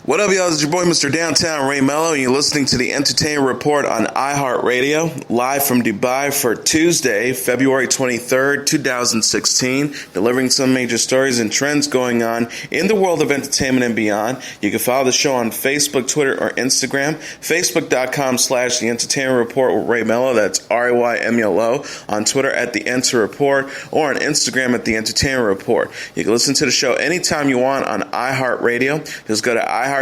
What up, y'all? It's your boy, Mr. Downtown Ray Melo, and you're listening to the Entertainment Report on iHeartRadio, live from Dubai for Tuesday, February 23rd, 2016, delivering some major stories and trends going on in the world of entertainment and beyond. You can follow the show on Facebook, Twitter, or Instagram, facebook.com/The Entertainment Report with Ray Melo, that's RAYMELO, on Twitter at The Enter Report, or on Instagram at The Entertainment Report. You can listen to the show anytime you want on iHeartRadio. Just go to iHeart.com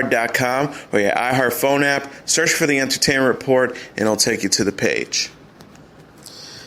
or your iHeart phone app, search for the Entertainment Report, and it'll take you to the page.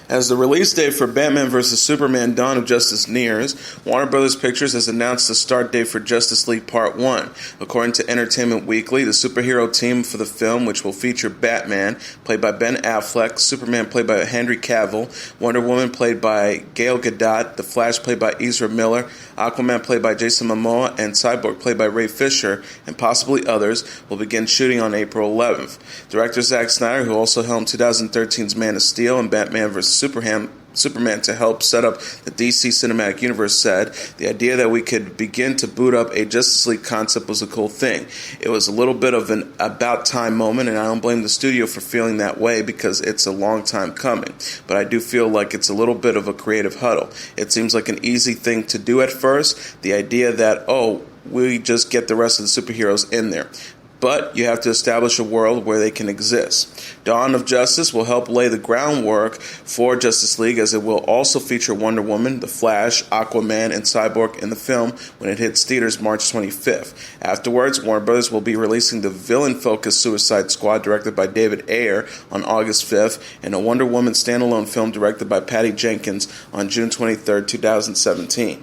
As the release date for Batman vs. Superman Dawn of Justice nears, Warner Bros. Pictures has announced the start date for Justice League Part 1. According to Entertainment Weekly, the superhero team for the film, which will feature Batman, played by Ben Affleck, Superman, played by Henry Cavill, Wonder Woman, played by Gal Gadot, The Flash, played by Ezra Miller, Aquaman, played by Jason Momoa, and Cyborg, played by Ray Fisher, and possibly others, will begin shooting on April 11th. Director Zack Snyder, who also helmed 2013's Man of Steel and Batman vs. Superman to help set up the DC Cinematic Universe, said, "The idea that we could begin to boot up a Justice League concept was a cool thing. It was a little bit of an about-time moment, and I don't blame the studio for feeling that way because it's a long time coming. But I do feel like it's a little bit of a creative huddle. It seems like an easy thing to do at first, the idea that, we just get the rest of the superheroes in there. But you have to establish a world where they can exist. Dawn of Justice will help lay the groundwork for Justice League, as it will also feature Wonder Woman, The Flash, Aquaman, and Cyborg in the film when it hits theaters March 25th. Afterwards, Warner Bros. Will be releasing the villain-focused Suicide Squad directed by David Ayer on August 5th, and a Wonder Woman standalone film directed by Patty Jenkins on June 23rd, 2017.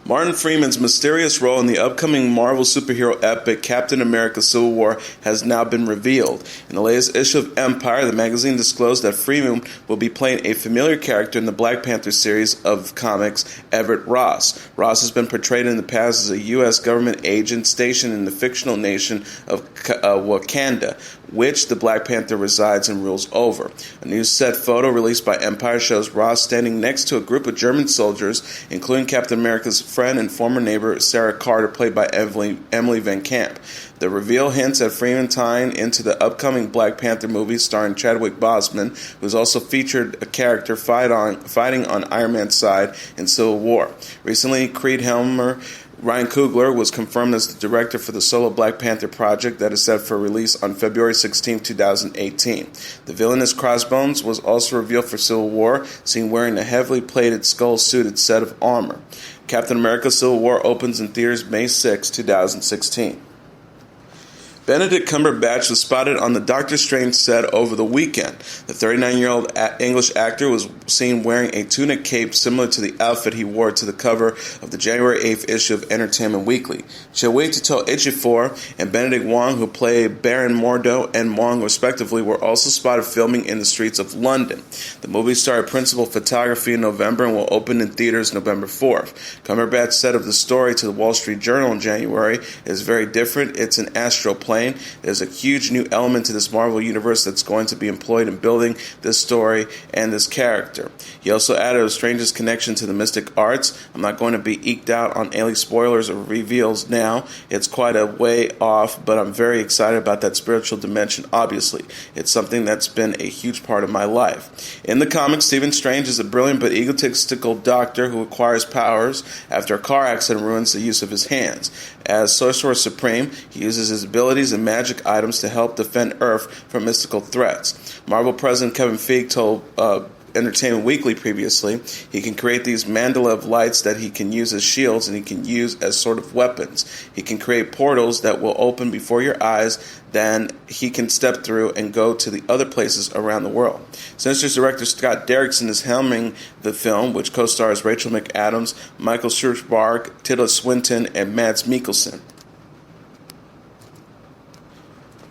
Martin Freeman's mysterious role in the upcoming Marvel superhero epic Captain America Civil War has now been revealed. In the latest issue of Empire, the magazine disclosed that Freeman will be playing a familiar character in the Black Panther series of comics, Everett Ross. Ross has been portrayed in the past as a U.S. government agent stationed in the fictional nation of Wakanda, which the Black Panther resides and rules over. A new set photo released by Empire shows Ross standing next to a group of German soldiers, including Captain America's friend and former neighbor Sarah Carter, played by Emily Van Camp. The reveal hints at Freeman tying into the upcoming Black Panther movie starring Chadwick Boseman, who's also featured a character fighting on Iron Man's side in Civil War. Recently, Creed Helmer Ryan Coogler was confirmed as the director for the solo Black Panther project that is set for release on February 16, 2018. The villainous Crossbones was also revealed for Civil War, seen wearing a heavily plated skull-suited set of armor. Captain America Civil War opens in theaters May 6, 2016. Benedict Cumberbatch was spotted on the Doctor Strange set over the weekend. The 39-year-old English actor was seen wearing a tunic cape similar to the outfit he wore to the cover of the January 8th issue of Entertainment Weekly. Chiwetel Ejiofor and Benedict Wong, who played Baron Mordo and Wong respectively, were also spotted filming in the streets of London. The movie started principal photography in November and will open in theaters November 4th. Cumberbatch said of the story to the Wall Street Journal in January, "It is very different. It's an astral plane. There's a huge new element to this Marvel universe that's going to be employed in building this story and this character." He also added a Strange's connection to the mystic arts. "I'm not going to be eked out on any spoilers or reveals now. It's quite a way off, but I'm very excited about that spiritual dimension, obviously. It's something that's been a huge part of my life." In the comics, Stephen Strange is a brilliant but egotistical doctor who acquires powers after a car accident ruins the use of his hands. As Sorcerer Supreme, he uses his abilities and magic items to help defend Earth from mystical threats. Marvel President Kevin Feige told Entertainment Weekly previously, he can create these mandala of lights that he can use as shields and he can use as sort of weapons. He can create portals that will open before your eyes, then he can step through and go to the other places around the world. Sinister's director Scott Derrickson is helming the film, which co-stars Rachel McAdams, Michael Stuhlbarg, Tilda Swinton, and Mads Mikkelsen.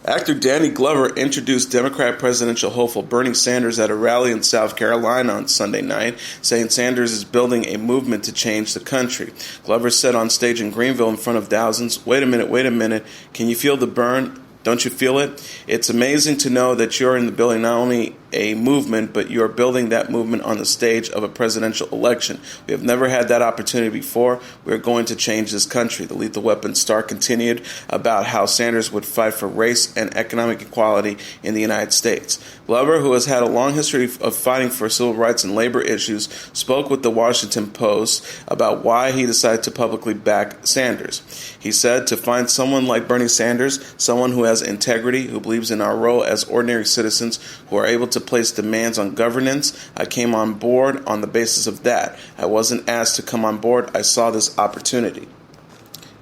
Actor Danny Glover introduced Democrat presidential hopeful Bernie Sanders at a rally in South Carolina on Sunday night, saying Sanders is building a movement to change the country. Glover said on stage in Greenville in front of thousands, wait a minute, can you feel the burn? Don't you feel it? It's amazing to know that you're in the building not only a movement, but you are building that movement on the stage of a presidential election. We have never had that opportunity before. We are going to change this country. The Lethal Weapon star continued about how Sanders would fight for race and economic equality in the United States. Glover, who has had a long history of fighting for civil rights and labor issues, spoke with the Washington Post about why he decided to publicly back Sanders. He said, "To find someone like Bernie Sanders, someone who has integrity, who believes in our role as ordinary citizens, who are able to place demands on governance, I came on board on the basis of that. I wasn't asked to come on board. I saw this opportunity."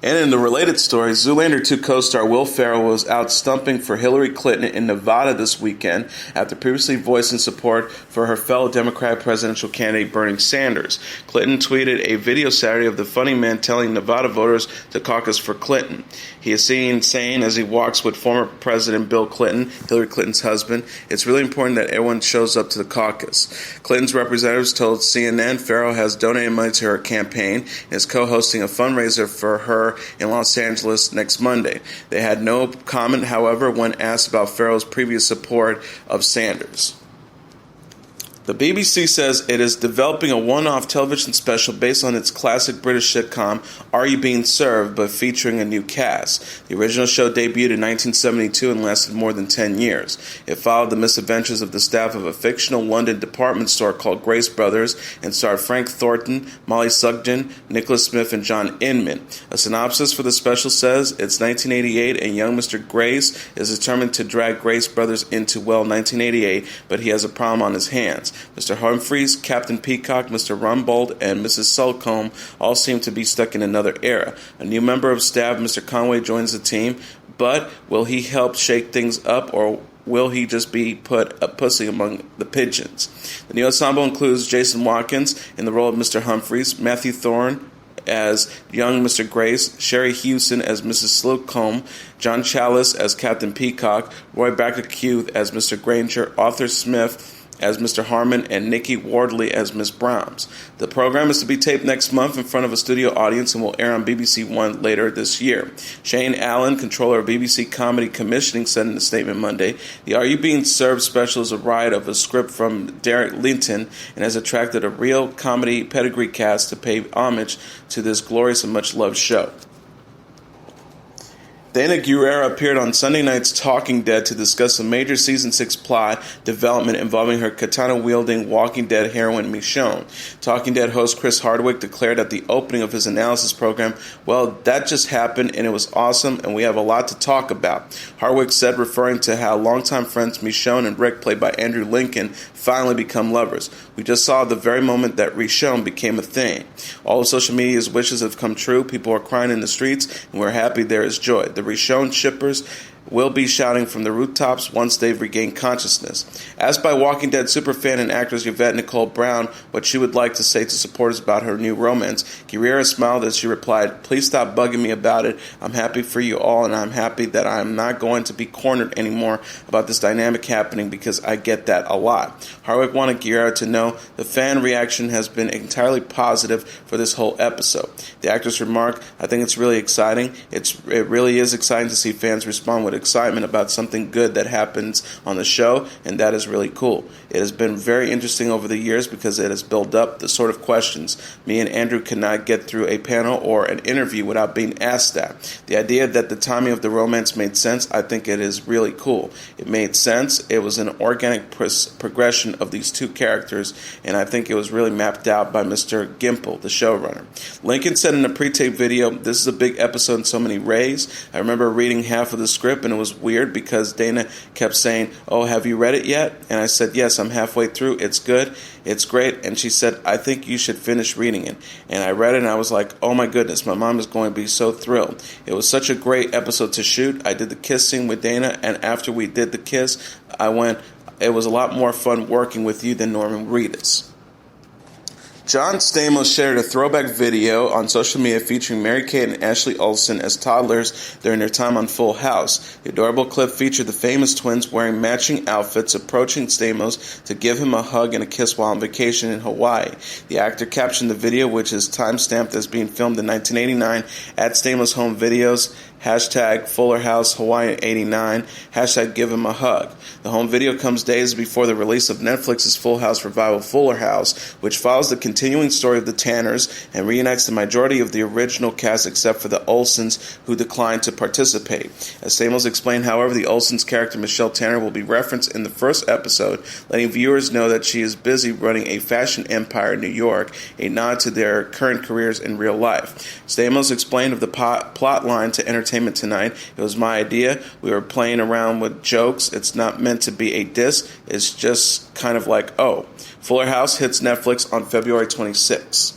And in the related story, Zoolander 2 co-star Will Ferrell was out stumping for Hillary Clinton in Nevada this weekend after previously voicing support for her fellow Democratic presidential candidate Bernie Sanders. Clinton tweeted a video Saturday of the funny man telling Nevada voters to caucus for Clinton. He is seen saying as he walks with former President Bill Clinton, Hillary Clinton's husband, "It's really important that everyone shows up to the caucus." Clinton's representatives told CNN Ferrell has donated money to her campaign and is co-hosting a fundraiser for her in Los Angeles next Monday. They had no comment, however, when asked about Ferrell's previous support of Sanders. The BBC says it is developing a one-off television special based on its classic British sitcom Are You Being Served, but featuring a new cast. The original show debuted in 1972 and lasted more than 10 years. It followed the misadventures of the staff of a fictional London department store called Grace Brothers and starred Frank Thornton, Molly Sugden, Nicholas Smith, and John Inman. A synopsis for the special says it's 1988 and young Mr. Grace is determined to drag Grace Brothers into, 1988, but he has a problem on his hands. Mr. Humphreys, Captain Peacock, Mr. Rumbold, and Mrs. Sulcombe all seem to be stuck in another era. A new member of staff, Mr. Conway, joins the team, but will he help shake things up, or will he just be put a pussy among the pigeons? The new ensemble includes Jason Watkins in the role of Mr. Humphreys, Matthew Thorne as young Mr. Grace, Sherry Hewson as Mrs. Slocombe, John Chalice as Captain Peacock, Roy Baker-Q as Mr. Granger, Arthur Smith as Mr. Harmon, and Nikki Wardley as Miss Brahms. The program is to be taped next month in front of a studio audience and will air on BBC One later this year. Shane Allen, controller of BBC Comedy Commissioning, said in a statement Monday, "The Are You Being Served special is a ride of a script from Derek Linton and has attracted a real comedy pedigree cast to pay homage to this glorious and much-loved show." Dana Guerrero appeared on Sunday night's Talking Dead to discuss a major Season 6 plot development involving her katana-wielding Walking Dead heroine Michonne. Talking Dead host Chris Hardwick declared at the opening of his analysis program, "Well, that just happened and it was awesome and we have a lot to talk about." Hardwick said, referring to how longtime friends Michonne and Rick, played by Andrew Lincoln, finally become lovers. "We just saw the very moment that Michonne became a thing. All of social media's wishes have come true. People are crying in the streets and we're happy there is joy. The Michonne shippers will be shouting from the rooftops once they've regained consciousness." Asked by Walking Dead superfan and actress Yvette Nicole Brown what she would like to say to supporters about her new romance, Guerrero smiled as she replied, "Please stop bugging me about it. I'm happy for you all, and I'm happy that I'm not going to be cornered anymore about this dynamic happening because I get that a lot." Hardwick wanted Guerrero to know the fan reaction has been entirely positive for this whole episode. The actress remarked, "I think it's really exciting. It really is exciting to see fans respond with excitement about something good that happens on the show, and that is really cool. It has been very interesting over the years because it has built up the sort of questions me and Andrew cannot get through a panel or an interview without being asked that. The idea that the timing of the romance made sense, I think it is really cool. It made sense. It was an organic progression of these two characters, and I think it was really mapped out by Mr. Gimple, the showrunner." Lincoln said in a pre-tape video, "This is a big episode in so many ways. I remember reading half of the script and it was weird because Dana kept saying, 'Oh, have you read it yet?' And I said, 'Yes, I'm halfway through. It's good. It's great.' And she said, 'I think you should finish reading it.' And I read it and I was like, oh my goodness, my mom is going to be so thrilled. It was such a great episode to shoot. I did the kiss scene with Dana, and after we did the kiss, I went, it was a lot more fun working with you than Norman Reedus." John Stamos shared a throwback video on social media featuring Mary-Kate and Ashley Olsen as toddlers during their time on Full House. The adorable clip featured the famous twins wearing matching outfits approaching Stamos to give him a hug and a kiss while on vacation in Hawaii. The actor captioned the video, which is timestamped as being filmed in 1989, at Stamos Home Videos, hashtag Fuller House Hawaii 89, hashtag Give Him a Hug. The home video comes days before the release of Netflix's Full House revival Fuller House, which follows the continuing story of the Tanners and reunites the majority of the original cast except for the Olsens, who declined to participate. As Stamos explained, however, the Olsens' character Michelle Tanner will be referenced in the first episode, letting viewers know that she is busy running a fashion empire in New York, a nod to their current careers in real life. Stamos explained of the plot line to Entertainment Tonight. It was my idea. We were playing around with jokes. It's not meant to be a diss. It's just kind of like, oh. Fuller House hits Netflix on February 26.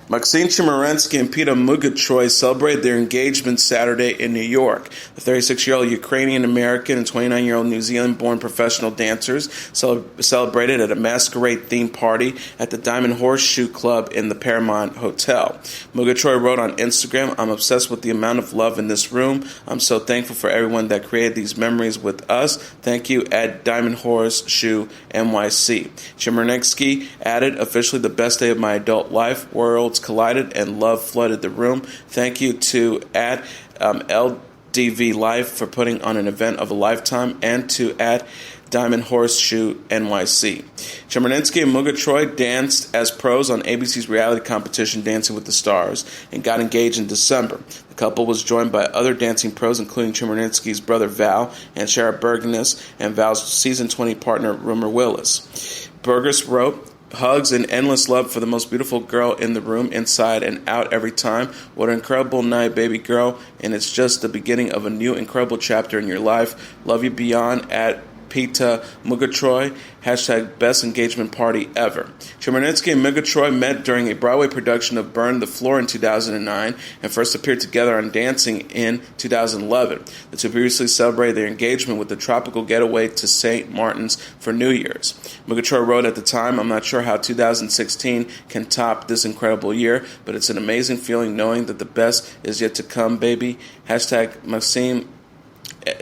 Maxine Chemerinsky and Tamuka Troy celebrated their engagement Saturday in New York. The 36-year-old Ukrainian-American and 29-year-old New Zealand-born professional dancers celebrated at a masquerade-themed party at the Diamond Horseshoe Club in the Paramount Hotel. Tamuka Troy wrote on Instagram, "I'm obsessed with the amount of love in this room. I'm so thankful for everyone that created these memories with us. Thank you at Diamond Horseshoe NYC." Chemerinsky added, "Officially the best day of my adult life. Worlds collided and love flooded the room. Thank you to at LDV Life for putting on an event of a lifetime, and to at Diamond Horseshoe NYC." Chemerinsky and Tamuka Troy danced as pros on ABC's reality competition Dancing with the Stars and got engaged in December. The couple was joined by other dancing pros, including Chemerinsky's brother Val and Shara Burgess and Val's season 20 partner Rumor Willis. Burgess wrote, "Hugs and endless love for the most beautiful girl in the room, inside and out every time. What an incredible night, baby girl, and it's just the beginning of a new incredible chapter in your life. Love you beyond at Tamuka Troy, hashtag best engagement party ever." Chemerinsky and Tamuka Troy met during a Broadway production of Burn the Floor in 2009 and first appeared together on Dancing in 2011. The two previously celebrated their engagement with a tropical getaway to St. Martin's for New Year's. Tamuka Troy wrote at the time, "I'm not sure how 2016 can top this incredible year, but it's an amazing feeling knowing that the best is yet to come, baby. Hashtag Maxime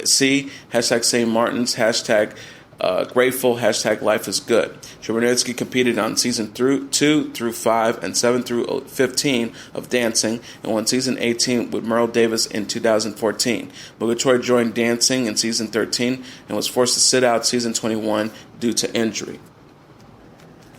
C, hashtag St. Martin's, hashtag grateful, hashtag life is good." Chemerinsky competed on season 2 through 5 and 7 through 15 of Dancing and won season 18 with Merle Davis in 2014. Tamuka Troy joined Dancing in season 13 and was forced to sit out season 21 due to injury.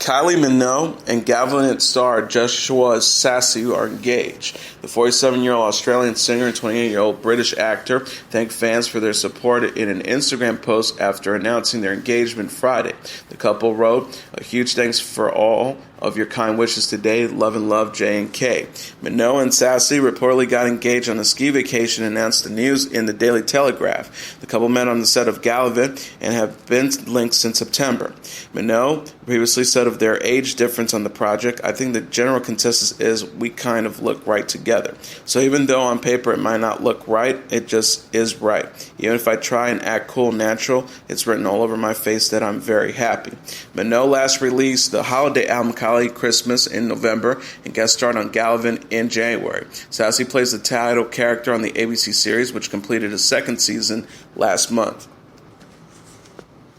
Kylie Minogue and Gavin star Joshua Sassy are engaged. The 47-year-old Australian singer and 28-year-old British actor thanked fans for their support in an Instagram post after announcing their engagement Friday. The couple wrote, "A huge thanks for all of your kind wishes today. Love and love, J&K." Minogue and Sassy reportedly got engaged on a ski vacation and announced the news in the Daily Telegraph. The couple met on the set of Gallivant and have been linked since September. Minogue previously said of their age difference on the project, "I think the general consensus is we kind of look right together. So even though on paper it might not look right, it just is right. Even if I try and act cool and natural, it's written all over my face that I'm very happy." Minogue last released the holiday album Kylie Christmas in November and guest starred on Gallivant in January. Sassy plays the title character on the ABC series, which completed a second season last month.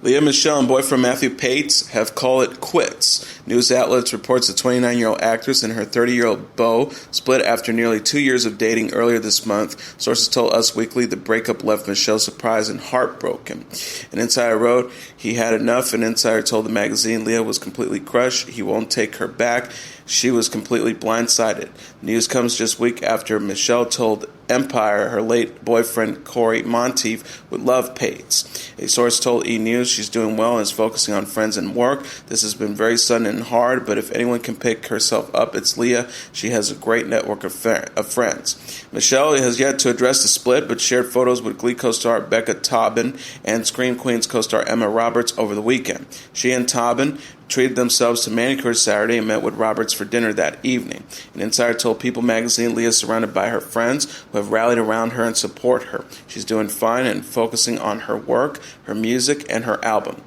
Lea Michele and boyfriend Matthew Pates have called it quits. News outlets reports the 29-year-old actress and her 30-year-old beau split after nearly 2 years of dating earlier this month. Sources told Us Weekly the breakup left Michelle surprised and heartbroken. An insider wrote, "He had enough." An insider told the magazine Lea was completely crushed. He won't take her back. She was completely blindsided. News comes just a week after Michelle told Empire her late boyfriend Corey Monteith would love Pates. A source told E! News she's doing well and is focusing on friends and work. "This has been very sudden and hard, but if anyone can pick herself up, it's Lea. She has a great network of friends." Michelle has yet to address the split, but shared photos with Glee co-star Becca Taubin and Scream Queens co-star Emma Roberts over the weekend. She and Taubin treated themselves to manicures Saturday and met with Roberts for dinner that evening. An insider told People magazine Lea is surrounded by her friends who have rallied around her and support her. She's doing fine and focusing on her work, her music, and her album.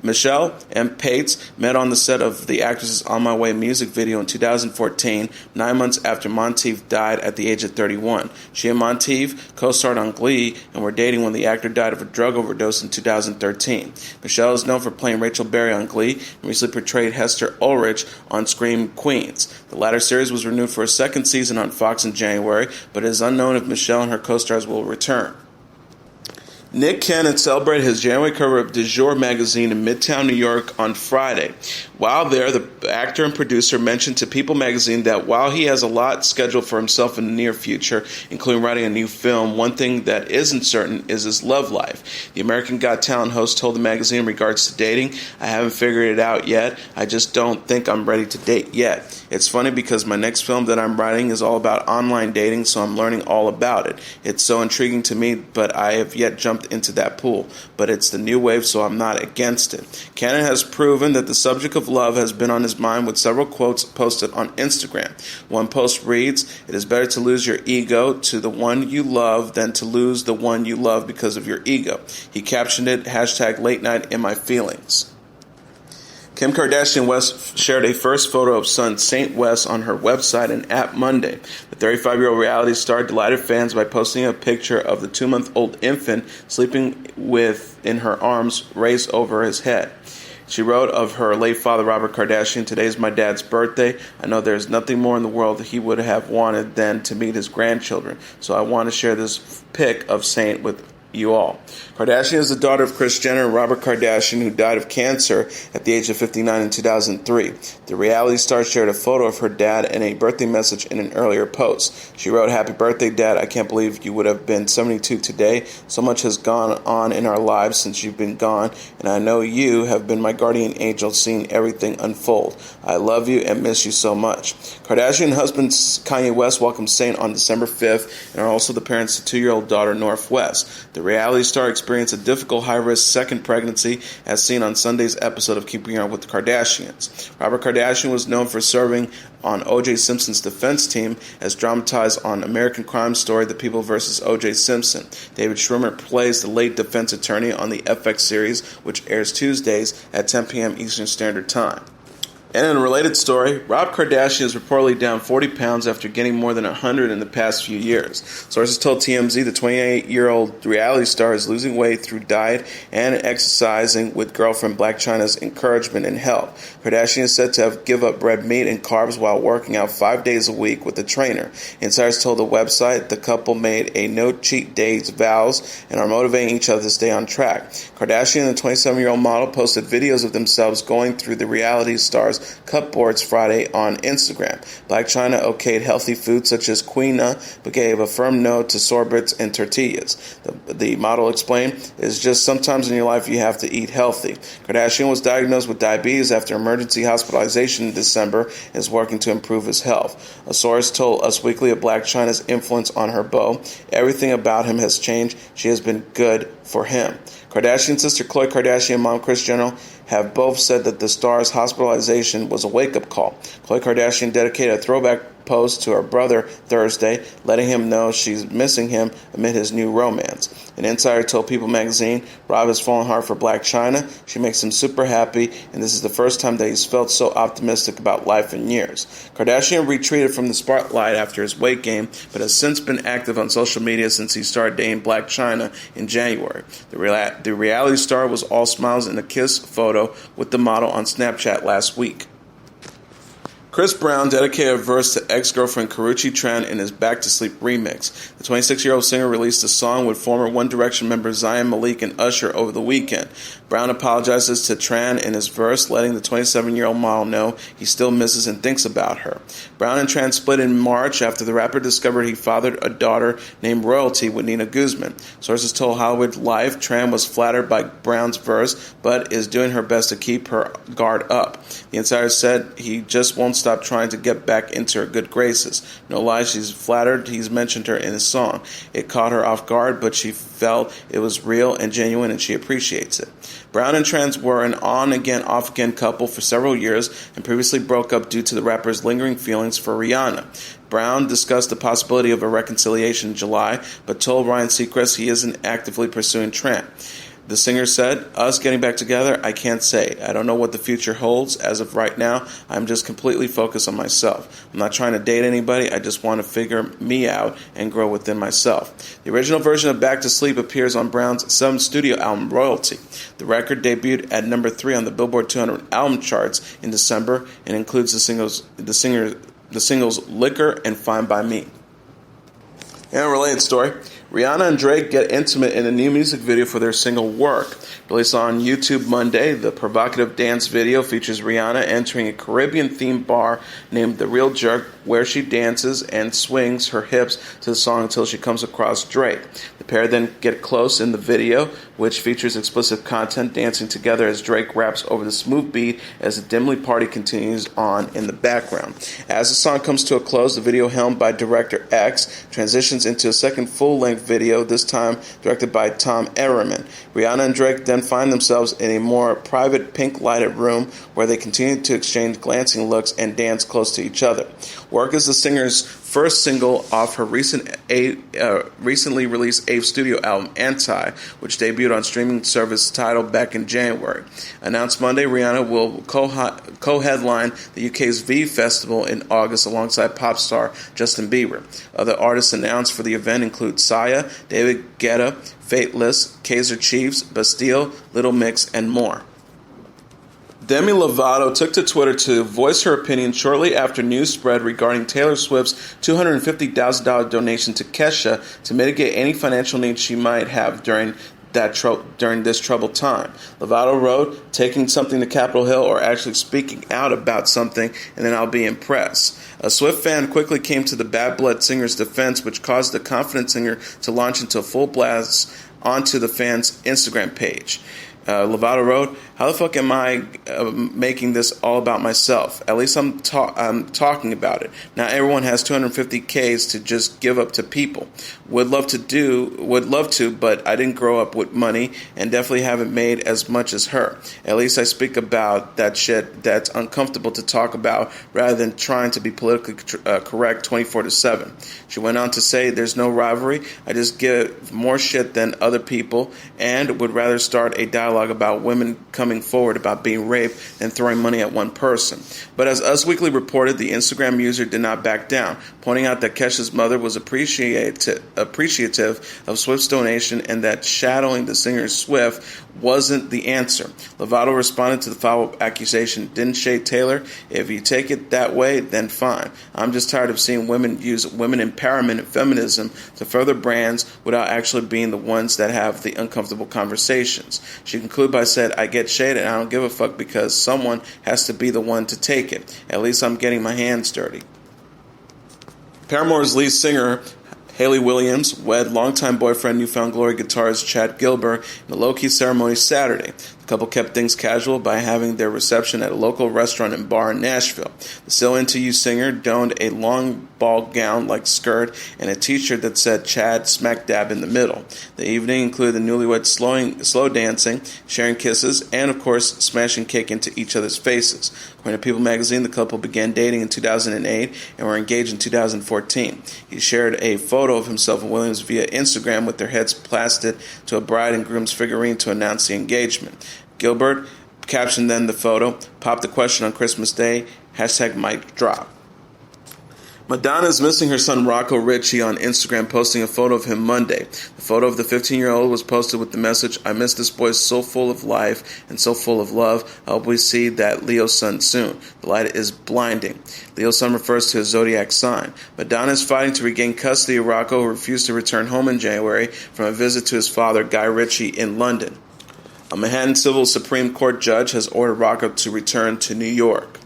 Michelle and Pates met on the set of the actress's On My Way music video in 2014, 9 months after Monteith died at the age of 31. She and Monteith co-starred on Glee and were dating when the actor died of a drug overdose in 2013. Michelle is known for playing Rachel Berry on Glee and recently portrayed Hester Ulrich on Scream Queens. The latter series was renewed for a second season on Fox in January, but it is unknown if Michelle and her co-stars will return. Nick Cannon celebrated his January cover of Du Jour magazine in Midtown New York on Friday. While there, the actor and producer mentioned to People magazine that while he has a lot scheduled for himself in the near future, including writing a new film, one thing that isn't certain is his love life. The American Got Talent host told the magazine in regards to dating, "I haven't figured it out yet. I just don't think I'm ready to date yet. It's funny because my next film that I'm writing is all about online dating, so I'm learning all about it. It's so intriguing to me, but I have yet jumped into that pool. But it's the new wave, so I'm not against it." Cannon has proven that the subject of love has been on his mind with several quotes posted on Instagram. One post reads, "It is better to lose your ego to the one you love than to lose the one you love because of your ego." He captioned it, #LateNight in my feelings. Kim Kardashian West shared a first photo of son Saint West on her website and app Monday. The 35-year-old reality star delighted fans by posting a picture of the 2-month-old infant sleeping with in her arms raised over his head. She wrote of her late father, Robert Kardashian, "Today's my dad's birthday. I know there's nothing more in the world that he would have wanted than to meet his grandchildren. So I want to share this pic of Saint with you all." Kardashian is the daughter of Kris Jenner and Robert Kardashian, who died of cancer at the age of 59 in 2003. The reality star shared a photo of her dad and a birthday message in an earlier post. She wrote, "Happy birthday, Dad. I can't believe you would have been 72 today. So much has gone on in our lives since you've been gone, and I know you have been my guardian angel, seeing everything unfold. I love you and miss you so much." Kardashian husband Kanye West welcomed Saint on December 5th and are also the parents of 2-year-old daughter Northwest. The reality star experienced a difficult high-risk second pregnancy as seen on Sunday's episode of Keeping Up with the Kardashians. Robert Kardashian was known for serving on O.J. Simpson's defense team as dramatized on American Crime Story The People vs. O.J. Simpson. David Schwimmer plays the late defense attorney on the FX series, which airs Tuesdays at 10 p.m. Eastern Standard Time. And in a related story, Rob Kardashian is reportedly down 40 pounds after getting more than 100 in the past few years. Sources told TMZ the 28-year-old reality star is losing weight through diet and exercising with girlfriend Blac Chyna's encouragement and help. Kardashian is said to have give up red meat and carbs while working out 5 days a week with a trainer. Insiders told the website the couple made a no cheat days vows and are motivating each other to stay on track. Kardashian, the 27-year-old model, posted videos of themselves going through the reality star's cupboards Friday on Instagram. Blac Chyna okayed healthy foods such as quinoa, but gave a firm no to sorbets and tortillas. The model explained, "It's just sometimes in your life you have to eat healthy." Kardashian was diagnosed with diabetes after emergency hospitalization in December and is working to improve his health. A source told Us Weekly of Blac Chyna's influence on her beau. "Everything about him has changed. She has been good for him." Kardashian sister Khloe Kardashian and mom Kris Jenner have both said that the star's hospitalization was a wake-up call. Khloe Kardashian dedicated a throwback post to her brother Thursday, letting him know she's missing him amid his new romance. An insider told People magazine, "Rob has fallen hard for Blac Chyna. She makes him super happy, and this is the first time that he's felt so optimistic about life in years." Kardashian retreated from the spotlight after his weight gain, but has since been active on social media since he started dating Blac Chyna in January. The reality star was all smiles in a kiss photo with the model on Snapchat last week. Chris Brown dedicated a verse to ex-girlfriend Karrueche Tran in his Back to Sleep remix. The 26-year-old singer released a song with former One Direction members Zayn Malik and Usher over the weekend. Brown apologizes to Tran in his verse, letting the 27-year-old model know he still misses and thinks about her. Brown and Tran split in March after the rapper discovered he fathered a daughter named Royalty with Nina Guzman. Sources told Hollywood Life Tran was flattered by Brown's verse, but is doing her best to keep her guard up. The insider said he just won't stop trying to get back into her good graces. No lie, she's flattered he's mentioned her in his song. It caught her off guard, but she felt it was real and genuine, and she appreciates it. Brown and Tran were an on-again, off-again couple for several years and previously broke up due to the rapper's lingering feelings for Rihanna. Brown discussed the possibility of a reconciliation in July, but told Ryan Seacrest he isn't actively pursuing Tran. The singer said, "Us getting back together, I can't say. I don't know what the future holds. As of right now, I'm just completely focused on myself. I'm not trying to date anybody. I just want to figure me out and grow within myself." The original version of Back to Sleep appears on Brown's 7th studio album, Royalty. The record debuted at number 3 on the Billboard 200 album charts in December and includes the singles Liquor and Fine by Me. In a related story, Rihanna and Drake get intimate in a new music video for their single Work. Released on YouTube Monday, the provocative dance video features Rihanna entering a Caribbean-themed bar named The Real Jerk, where she dances and swings her hips to the song until she comes across Drake. The pair then get close in the video, which features explicit content, dancing together as Drake raps over the smooth beat as the dimly party continues on in the background. As the song comes to a close, the video, helmed by Director X, transitions into a second full-length video, this time directed by Tom Erriman. Rihanna and Drake then find themselves in a more private pink-lighted room where they continue to exchange glancing looks and dance close to each other. Work is the singer's first single off her recently released 8th studio album, Anti, which debuted on streaming service Tidal back in January. Announced Monday, Rihanna will co-headline the UK's V Festival in August alongside pop star Justin Bieber. Other artists announced for the event include Sia, David Guetta, Fateless, Kaiser Chiefs, Bastille, Little Mix, and more. Demi Lovato took to Twitter to voice her opinion shortly after news spread regarding Taylor Swift's $250,000 donation to Kesha to mitigate any financial needs she might have during this troubled time. Lovato wrote, "Taking something to Capitol Hill or actually speaking out about something, and then I'll be impressed." A Swift fan quickly came to the Bad Blood singer's defense, which caused the confident singer to launch into a full blast onto the fan's Instagram page. Lovato wrote, "How the fuck am I making this all about myself? At least I'm talking about it. Not everyone has 250Ks to just give up to people. Would love to, but I didn't grow up with money and definitely haven't made as much as her. At least I speak about that shit that's uncomfortable to talk about rather than trying to be politically correct 24/7. She went on to say, "There's no rivalry. I just give more shit than other people and would rather start a dialogue about women coming forward about being raped than throwing money at one person." But as Us Weekly reported, the Instagram user did not back down, pointing out that Kesha's mother was appreciative of Swift's donation and that shadowing the singer Swift wasn't the answer. Lovato responded to the follow-up accusation, "Didn't shade Taylor. If you take it that way, then fine. I'm just tired of seeing women use women empowerment and feminism to further brands without actually being the ones that have the uncomfortable conversations." She concluded by saying, "I get shaded and I don't give a fuck because someone has to be the one to take it. At least I'm getting my hands dirty." Paramore's lead singer Hayley Williams wed longtime boyfriend New Found Glory guitarist Chad Gilbert in a low-key ceremony Saturday. The couple kept things casual by having their reception at a local restaurant and bar in Nashville. The Still Into You singer donned a long ball gown-like skirt and a t-shirt that said Chad smack dab in the middle. The evening included the newlyweds slow dancing, sharing kisses, and of course smashing cake into each other's faces. According to People magazine, the couple began dating in 2008 and were engaged in 2014. He shared a photo of himself and Williams via Instagram with their heads plastered to a bride and groom's figurine to announce the engagement. Gilbert captioned then the photo, "Pop the question on Christmas Day, #mic drop." Madonna is missing her son Rocco Ritchie on Instagram, posting a photo of him Monday. The photo of the 15-year-old was posted with the message, "I miss this boy so full of life and so full of love. I hope we see that Leo son soon. The light is blinding." Leo son refers to his zodiac sign. Madonna is fighting to regain custody of Rocco, who refused to return home in January from a visit to his father, Guy Ritchie, in London. A Manhattan Civil Supreme Court judge has ordered Rocco to return to New York.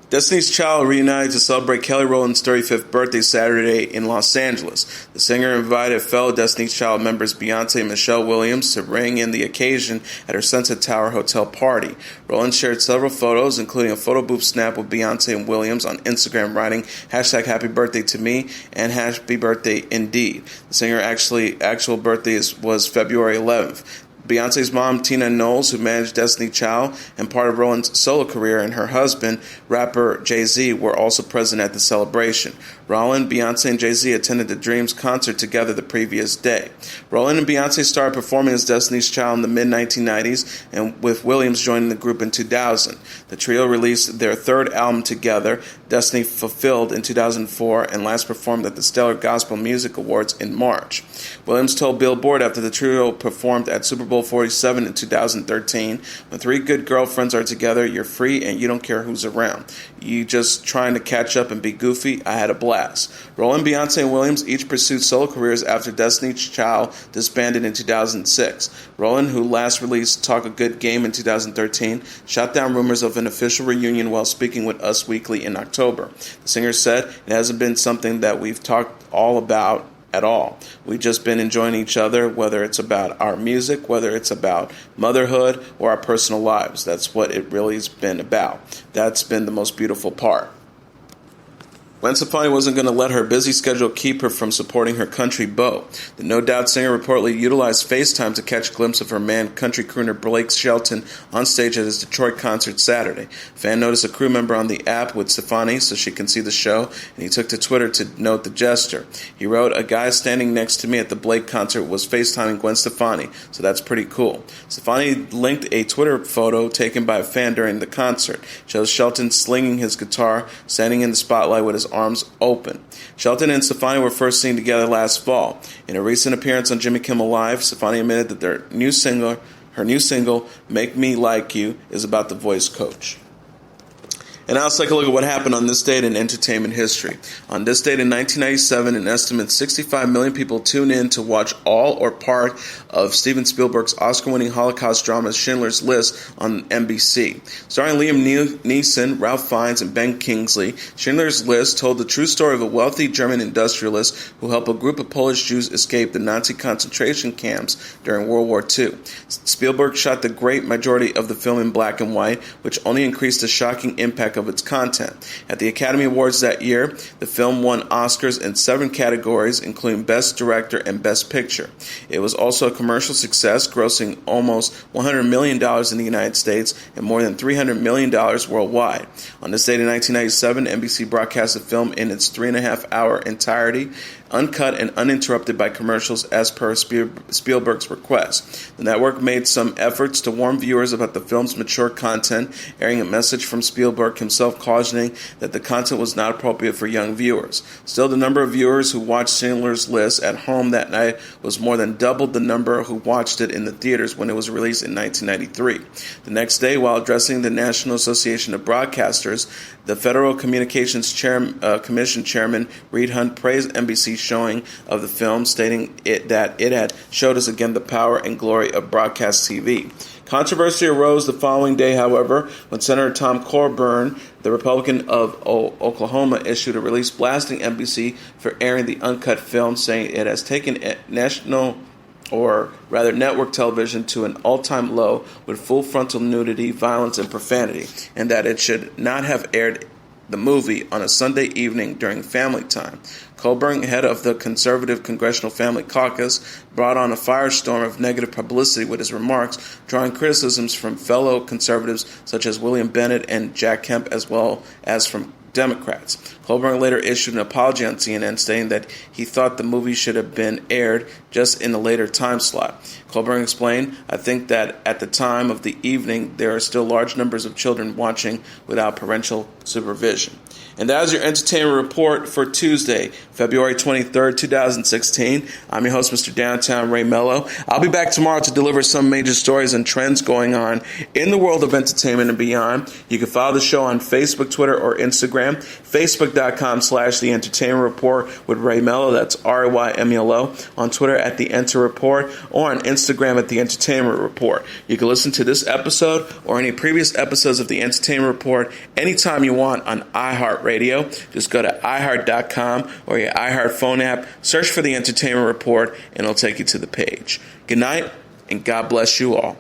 Destiny's Child reunited to celebrate Kelly Rowland's 35th birthday Saturday in Los Angeles. The singer invited fellow Destiny's Child members Beyonce and Michelle Williams to ring in the occasion at her Sunset Tower hotel party. Rowland shared several photos, including a photo booth snap with Beyonce and Williams on Instagram, writing #Happy Birthday to me and Happy Birthday indeed. The singer's actual birthday was February 11th. Beyonce's mom, Tina Knowles, who managed Destiny Child and part of Rowland's solo career, and her husband, rapper Jay-Z, were also present at the celebration. Rollin, Beyonce, and Jay-Z attended the Dreams concert together the previous day. Rollin and Beyonce started performing as Destiny's Child in the mid-1990s, and with Williams joining the group in 2000. The trio released their third album together, Destiny Fulfilled, in 2004, and last performed at the Stellar Gospel Music Awards in March. Williams told Billboard after the trio performed at Super Bowl 47 in 2013, "When three good girlfriends are together, you're free and you don't care who's around. You just trying to catch up and be goofy. I had a blast." Rollin, Beyonce, and Williams each pursued solo careers after Destiny's Child disbanded in 2006. Rollin, who last released Talk a Good Game in 2013, shot down rumors of an official reunion while speaking with Us Weekly in October. The singer said, "It hasn't been something that we've talked all about at all. We've just been enjoying each other, whether it's about our music, whether it's about motherhood, or our personal lives. That's what it really has been about. That's been the most beautiful part." Gwen Stefani wasn't going to let her busy schedule keep her from supporting her country beau. The No Doubt singer reportedly utilized FaceTime to catch a glimpse of her man, country crooner Blake Shelton, on stage at his Detroit concert Saturday. A fan noticed a crew member on the app with Stefani so she can see the show, and he took to Twitter to note the gesture. He wrote, "A guy standing next to me at the Blake concert was FaceTiming Gwen Stefani, so that's pretty cool." Stefani linked a Twitter photo taken by a fan during the concert. It shows Shelton slinging his guitar, standing in the spotlight with his arms open. Shelton and Stefani were first seen together last fall. In a recent appearance on Jimmy Kimmel Live, Stefani admitted that her new single, "Make Me Like You," is about the voice coach. And now let's take a look at what happened on this date in entertainment history. On this date in 1997, an estimated 65 million people tuned in to watch all or part of Steven Spielberg's Oscar-winning Holocaust drama Schindler's List on NBC. Starring Liam Neeson, Ralph Fiennes, and Ben Kingsley, Schindler's List told the true story of a wealthy German industrialist who helped a group of Polish Jews escape the Nazi concentration camps during World War II. Spielberg shot the great majority of the film in black and white, which only increased the shocking impact of its content. At the Academy Awards that year, the film won Oscars in 7 categories, including Best Director and Best Picture. It was also a commercial success, grossing almost $100 million in the United States and more than $300 million worldwide. On this date in 1997, NBC broadcast the film in its 3.5-hour entirety, uncut and uninterrupted by commercials as per Spielberg's request. The network made some efforts to warn viewers about the film's mature content, airing a message from Spielberg himself cautioning that the content was not appropriate for young viewers. Still, the number of viewers who watched Schindler's List at home that night was more than double the number who watched it in the theaters when it was released in 1993. The next day, while addressing the National Association of Broadcasters, the Federal Communications Commission Chairman Reed Hundt praised NBC's showing of the film, stating that it had showed us again the power and glory of broadcast TV. Controversy arose the following day, however, when Senator Tom Coburn, the Republican of Oklahoma, issued a release blasting NBC for airing the uncut film, saying it has taken network television to an all-time low with full frontal nudity, violence, and profanity, and that it should not have aired the movie on a Sunday evening during family time. Coburn, head of the conservative Congressional Family Caucus, brought on a firestorm of negative publicity with his remarks, drawing criticisms from fellow conservatives such as William Bennett and Jack Kemp, as well as from Democrats. Coburn later issued an apology on CNN, stating that he thought the movie should have been aired just in a later time slot. Coburn explained, "I think that at the time of the evening, there are still large numbers of children watching without parental supervision." And that is your entertainment report for Tuesday, February 23rd, 2016. I'm your host, Mr. Downtown Ray Melo. I'll be back tomorrow to deliver some major stories and trends going on in the world of entertainment and beyond. You can follow the show on Facebook, Twitter, or Instagram. Facebook.com/The Entertainment Report with Ray Melo. That's RAYMELO. On Twitter at The Enter Report, or on Instagram at The Entertainment Report. You can listen to this episode or any previous episodes of The Entertainment Report anytime you want on iHeartRadio. Just go to iHeart.com or your iHeart phone app, search for The Entertainment Report, and it'll take you to the page. Good night, and God bless you all.